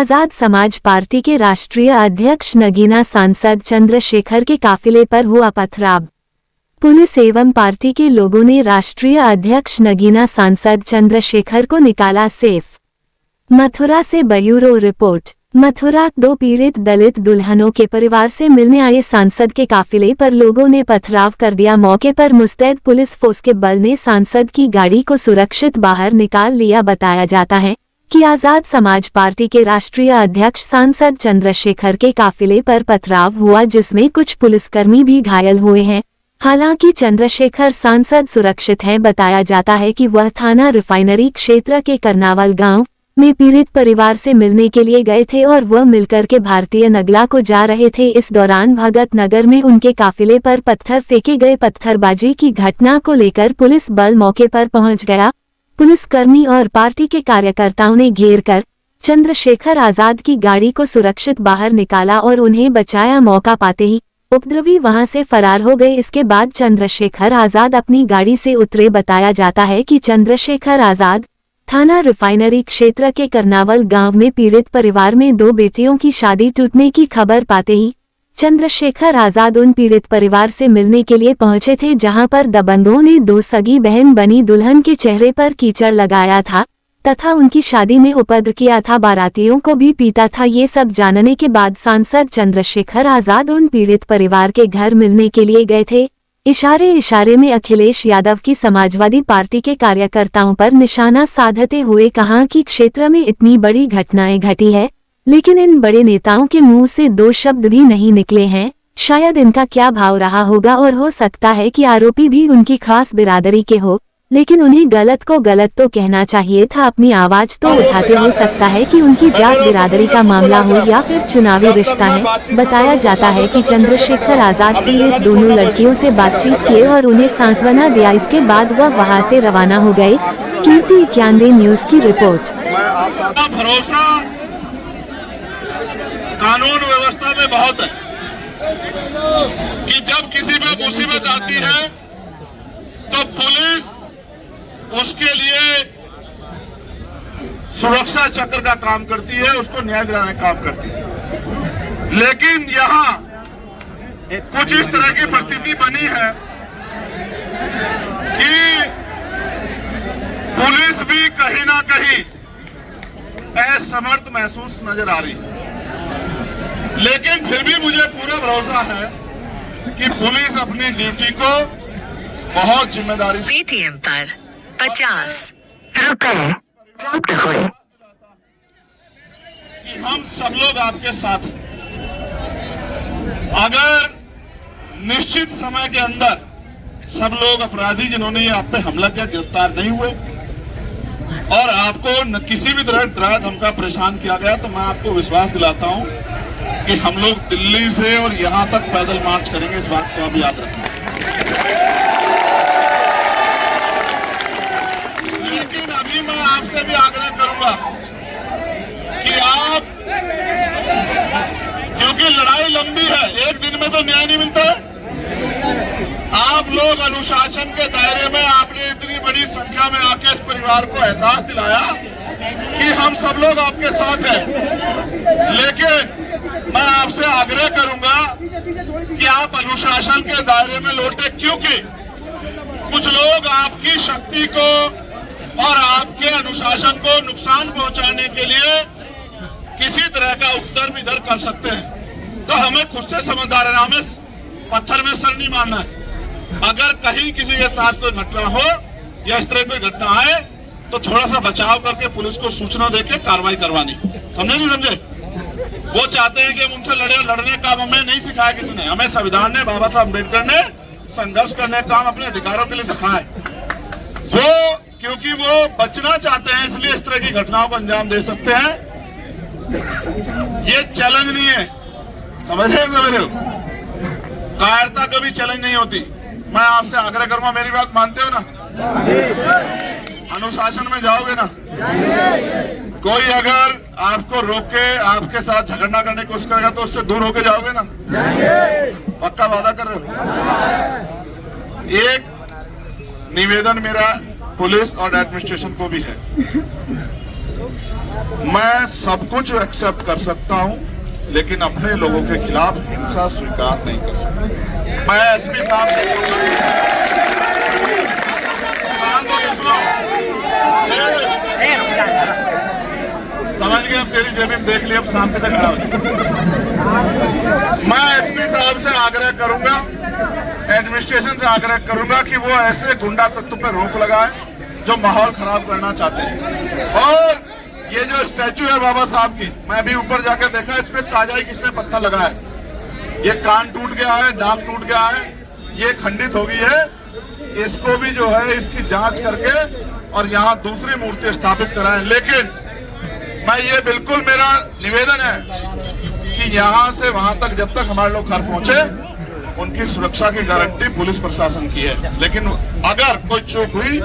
Azad Samaj party के राष्ट्रीय अध्यक्ष नगीना सांसद चंद्रशेखर के काफिले पर हुआ पथराव। पुलिस एवं पार्टी के लोगों ने राष्ट्रीय अध्यक्ष नगीना सांसद चंद्रशेखर को निकाला सेफ। मथुरा से ब्यूरो रिपोर्ट। मथुरा। 2 पीड़ित दलित दुल्हनों के परिवार से मिलने आए सांसद के काफिले पर लोगों ने पथराव कर दिया। मौके पर मुस्तैद पुलिस फोर्स के बल ने सांसद की गाड़ी को सुरक्षित बाहर निकाल लिया। बताया जाता है कि आजाद समाज पार्टी के राष्ट्रीय अध्यक्ष सांसद चंद्रशेखर के काफिले पर पथराव हुआ, जिसमें कुछ पुलिसकर्मी भी घायल हुए हैं। हालांकि चंद्रशेखर सांसद सुरक्षित हैं। बताया जाता है कि वह थाना रिफाइनरी क्षेत्र के करनावल गांव में पीड़ित परिवार से मिलने के लिए गए थे और वह मिलकर के भारतीय नगला को जा रहे थे। इस दौरान भगत नगर में उनके काफिले पर पत्थर फेंके गए। पत्थरबाजी की घटना को लेकर पुलिस बल मौके पर पहुंच गया। पुलिसकर्मी और पार्टी के कार्यकर्ताओं ने घेर कर चंद्रशेखर आजाद की गाड़ी को सुरक्षित बाहर निकाला और उन्हें बचाया। मौका पाते ही उपद्रवी वहां से फरार हो गए। इसके बाद चंद्रशेखर आजाद अपनी गाड़ी से उतरे। बताया जाता है कि चंद्रशेखर आजाद थाना रिफाइनरी क्षेत्र के करनावल गांव में पीड़ित परिवार में 2 बेटियों की शादी टूटने की खबर पाते ही चंद्रशेखर आजाद उन पीड़ित परिवार से मिलने के लिए पहुंचे थे, जहां पर दबंगों ने 2 सगी बहन बनी दुल्हन के चेहरे पर कीचड़ लगाया था तथा उनकी शादी में उपद्रव किया था। बारातियों को भी पीटा था। ये सब जानने के बाद सांसद चंद्रशेखर आजाद उन पीड़ित परिवार के घर मिलने के लिए गए थे। इशारे में अखिलेश यादव की समाजवादी पार्टी के कार्यकर्ताओं पर निशाना साधते हुए कहा कि क्षेत्र में इतनी बड़ी घटनाएं घटी है, लेकिन इन बड़े नेताओं के मुंह से 2 शब्द भी नहीं निकले हैं। शायद इनका क्या भाव रहा होगा और हो सकता है कि आरोपी भी उनकी खास बिरादरी के हो, लेकिन उन्हें गलत को गलत तो कहना चाहिए था। अपनी आवाज तो उठाते। हो सकता है कि उनकी जात बिरादरी का मामला हो या फिर चुनावी रिश्ता है। बताया जाता है कि चंद्रशेखर आजाद पीड़ित दोनों लड़कियों से बातचीत किए और उन्हें सांत्वना दिया। इसके बाद वह वहां से रवाना हो गए। कीर्ति 91 न्यूज की रिपोर्ट। भरोसा कानून व्यवस्था में बहुत है कि जब किसी पे मुसीबत आती है तो पुलिस उसके लिए सुरक्षा चक्र का काम करती है, उसको न्याय दिलाने का काम करती है। लेकिन यहाँ कुछ इस तरह की परिस्थिति बनी है कि पुलिस भी कहीं ना कहीं असमर्थ महसूस नजर आ रही है। लेकिन फिर भी मुझे पूरा भरोसा है कि पुलिस अपनी ड्यूटी को बहुत जिम्मेदारी से पेटीएम पर 50 रुपए प्राप्त हुए कि हम सब लोग आपके साथ हैं। अगर निश्चित समय के अंदर सब लोग अपराधी जिन्होंने ये आप पे हमला किया गिरफ्तार नहीं हुए और आपको किसी भी तरह डरा धमका परेशान किया गया, तो मैं आपको विश्वास दिलाता हूं कि हम लोग दिल्ली से और यहां तक पैदल मार्च करेंगे। इस बात को आप याद रखना। लेकिन अभी मैं आपसे भी आग्रह करूंगा कि आप, क्योंकि लड़ाई लंबी है, एक दिन में तो न्याय नहीं मिलता है। आप लोग अनुशासन के दायरे में आपने इतनी बड़ी संख्या में आके इस परिवार को एहसास दिलाया कि हम सब लोग आपके साथ हैं। लेकिन मैं आपसे आग्रह करूंगा कि आप अनुशासन के दायरे में लौटे, क्योंकि कुछ लोग आपकी शक्ति को और आपके अनुशासन को नुकसान पहुंचाने के लिए किसी तरह का उपद्रव इधर कर सकते हैं। तो हमें खुद से समझदार रहना, हमें पत्थर में सर नहीं मारना है। अगर कहीं किसी के साथ कोई घटना हो या इस तरह कोई घटना आए तो थोड़ा सा बचाव करके पुलिस को सूचना देके कार्रवाई करवानी। समझे नहीं समझे? वो चाहते हैं कि हम उनसे लड़ने का हमें नहीं सिखाया किसी ने। हमें संविधान ने, बाबा साहब अम्बेडकर ने संघर्ष करने का काम अपने अधिकारों के लिए सिखाया है। वो क्योंकि वो बचना चाहते हैं, इसलिए इस तरह की घटनाओं को अंजाम दे सकते हैं। ये चैलेंज नहीं है, समझ रहे हो? कायरता कभी चैलेंज नहीं होती। मैं आपसे आग्रह करूंगा, मेरी बात मानते हो ना? अनुशासन में जाओगे ना? कोई अगर आपको रोके, आपके साथ झगड़ना करने की कोशिश करेगा तो उससे दूर होके जाओगे ना? पक्का वादा कर रहे हो? एक निवेदन मेरा पुलिस और एडमिनिस्ट्रेशन को भी है मैं सब कुछ एक्सेप्ट कर सकता हूं, लेकिन अपने लोगों के खिलाफ हिंसा स्वीकार नहीं कर सकता। मैं एसपी साहब समझ गए, अब तेरी जेबी में देख लिया, अब शांति तक खड़ा हो जाए। मैं एसपी साहब से आग्रह करूंगा, एडमिनिस्ट्रेशन से आग्रह करूंगा कि वो ऐसे गुंडा तत्व पर रोक लगाए जो माहौल खराब करना चाहते हैं। और ये जो स्टैचू है बाबा साहब की, मैं अभी ऊपर जाकर देखा, इस पे ताजा ही किसने पत्थर लगाया है। ये कान टूट गया है, नाक टूट गया है, ये खंडित हो गई है। इसको भी जो है इसकी जांच करके और यहाँ दूसरी मूर्ति स्थापित कराएं। लेकिन मैं ये बिल्कुल, मेरा निवेदन है कि यहाँ से वहां तक जब तक हमारे लोग घर पहुंचे, उनकी सुरक्षा की गारंटी पुलिस प्रशासन की है। लेकिन अगर कोई चूक हुई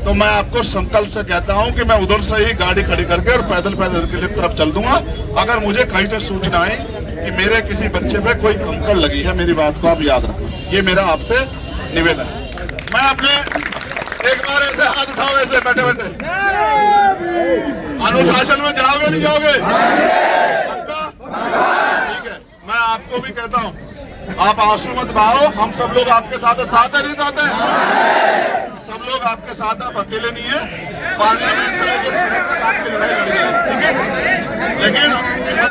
तो मैं आपको संकल्प से कहता हूं कि मैं उधर से ही गाड़ी खड़ी करके और पैदल की तरफ चल दूंगा। अगर मुझे कहीं से सूचना आई कि मेरे किसी बच्चे पे कोई कंकड़ लगी है, मेरी बात को आप याद रखो, ये मेरा आपसे निवेदन है। मैं अपने एक बार ऐसे हाथ उठाओ, ऐसे बैठे बैठे, अनुशासन में जाओगे नहीं जाओगे? पक्का? ठीक है। मैं आपको भी कहता हूं, आप आंसू मत बहाओ, हम सब लोग आपके साथ है नहीं चाहते? सब लोग आपके साथ, आप अकेले नहीं है। पार्लियामेंट से लेकर सीनेट तक आपकी लड़ाई लड़ी है, ठीक है? लेकिन